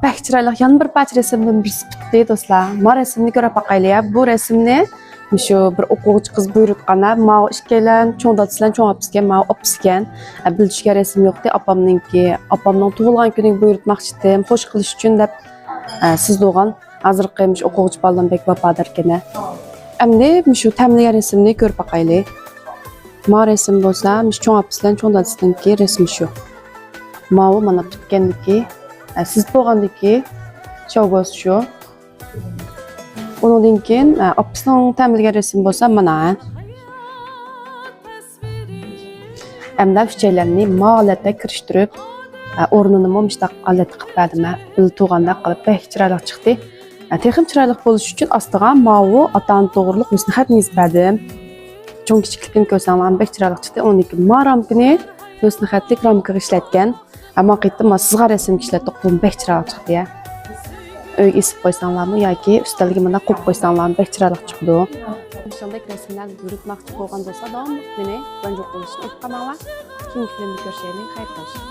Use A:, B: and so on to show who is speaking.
A: Bək chiroyli. Yana bir parcha resimdan bir sipitli do'stlar. Ma resimni ko'rib boqaylik. Bu resimni shu bir o'quvchi qiz buyurtqana, ma ikkalan cho'ng dadasidan cho'ng opasiga, ma opasigan. Bilishga resim yo'qdi, opamninki. Opamning tug'ilgan kuniga buyurtmoqchi edim, xush qilish uchun deb siz doğan hozirgi o'quvchi boladan bek vafodarkan. Endi shu tamlagan resimni ko'rib boqaylik. Ma resim bo'lsa, cho'ng opasidan cho'ng dadasidanki resim shu. Ma mana bitgandiki siz bo'lgandiki shovg'oz shu. Undan keyin opasining ta'mirlagan resim bo'lsa mana. Hamda uchaylarni ma'lata kirishtirib, o'rnini mumshtaq holatga qilib berdim. Bil tug'anda qilib bek chiroyli chiqdi. Texim chiroyli bo'lish uchun ostiga mavu atan to'g'riliq husnixat nisbatim. Cho'ng kichiklikni ko'rsanglar bek chiroyli chiqdi. Undan keyin maramkini husnixatlik ramkaga ishlatgan. Ama qittim sizga resim ishlatib qo'yib bek chiroyli chiqdi ya. Uyga isib qo'ysanglarmi yoki ustalga mana qo'yib qo'ysanglarmi bek chiroyli chiqdi. Shunday resimlarni yuritmoqchi bo'lgan bo'lsa, davomli meni ranjib qo'yishni unutmanglar. Keyingi filmda ko'rishaylik. Xayr olsun.